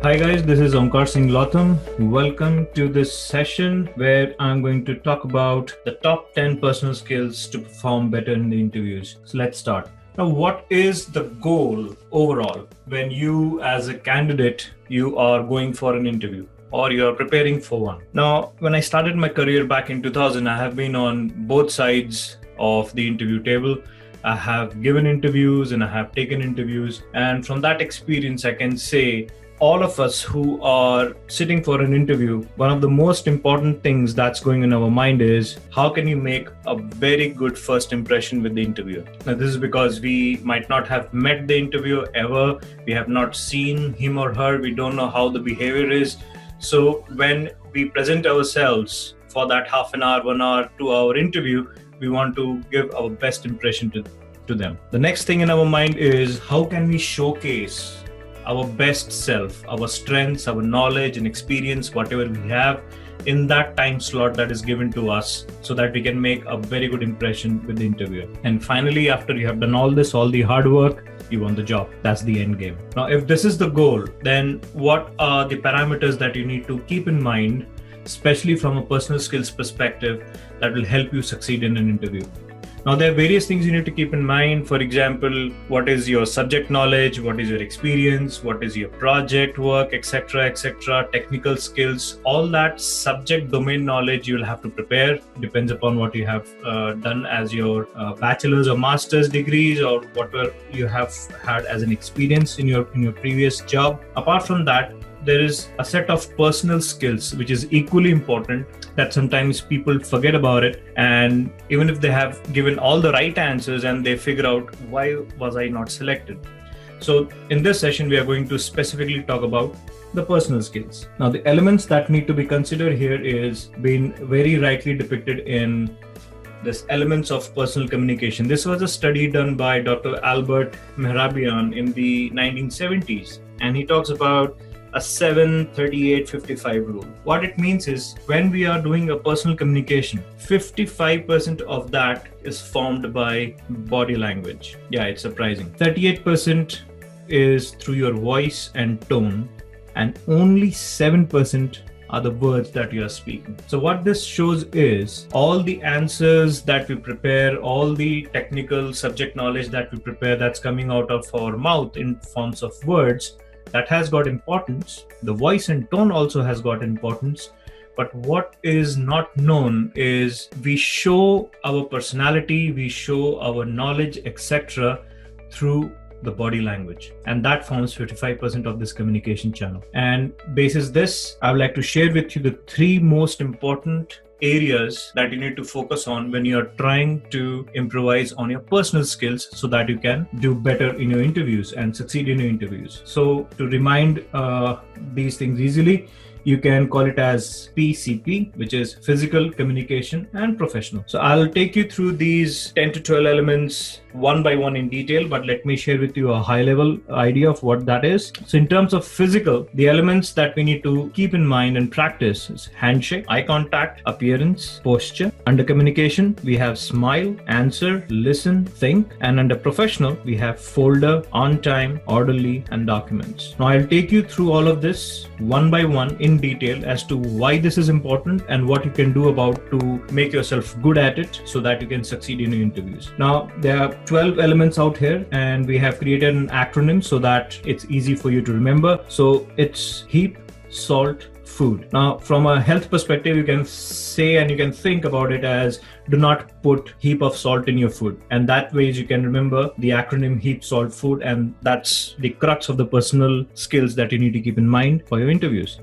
Hi guys, this is Omkar Singh Lotham. Welcome to this session where I'm going to talk about the top 10 personal skills to perform better in the interviews. So let's start. Now, what is the goal overall when you as a candidate, you are going for an interview or you are preparing for one? Now, when I started my career back in 2000, I have been on both sides of the interview table. I have given interviews and I have taken interviews. And from that experience, I can say all of us who are sitting for an interview, one of the most important things that's going in our mind is how can you make a very good first impression with the interviewer? Now, this is because we might not have met the interviewer ever. We have not seen him or her. We don't know how the behavior is. So when we present ourselves for that half an hour, 1 hour, 2 hour interview, we want to give our best impression to them. The next thing in our mind is how can we showcase our best self, our strengths, our knowledge and experience, whatever we have in that time slot that is given to us so that we can make a very good impression with the interviewer. And finally, after you have done all this, all the hard work, you won the job. That's the end game. Now, if this is the goal, then what are the parameters that you need to keep in mind, especially from a personal skills perspective, that will help you succeed in an interview? Now, there are various things you need to keep in mind. For example, what is your subject knowledge? What is your experience? What is your project work, etc., technical skills, all that subject domain knowledge you will have to prepare. Depends upon what you have done as your bachelor's or master's degrees or whatever you have had as an experience in your previous job. Apart from that, there is a set of personal skills which is equally important that sometimes people forget about it, and even if they have given all the right answers and they figure out why was I not selected. So in this session we are going to specifically talk about the personal skills. Now, the elements that need to be considered here is being very rightly depicted in this elements of personal communication. This was a study done by Dr. Albert Mehrabian in the 1970s, and he talks about a 7-38-55 rule. What it means is when we are doing a personal communication, 55% of that is formed by body language. Yeah, it's surprising. 38% is through your voice and tone, and only 7% are the words that you are speaking. So what this shows is all the answers that we prepare, all the technical subject knowledge that we prepare that's coming out of our mouth in forms of words, that has got importance. The voice and tone also has got importance. But what is not known is we show our personality, we show our knowledge, etc. through the body language. And that forms 55% of this communication channel. And basis this, I would like to share with you the 3 most important areas that you need to focus on when you are trying to improvise on your personal skills so that you can do better in your interviews and succeed in your interviews. So to remind these things easily, you can call it as PCP, which is physical, communication, and professional. So I'll take you through these 10 to 12 elements one by one in detail, but let me share with you a high level idea of what that is. So in terms of physical, the elements that we need to keep in mind and practice is handshake, eye contact, appearance, posture. Under communication, we have smile, answer, listen, think. And under professional, we have folder, on time, orderly, and documents. Now I'll take you through all of this one by one in detail as to why this is important and what you can do about to make yourself good at it so that you can succeed in your interviews. Now, there are 12 elements out here, and we have created an acronym so that it's easy for you to remember. So it's heap, salt, food. Now, from a health perspective, you can say and you can think about it as do not put heap of salt in your food. And that way you can remember the acronym heap, salt, food. And that's the crux of the personal skills that you need to keep in mind for your interviews.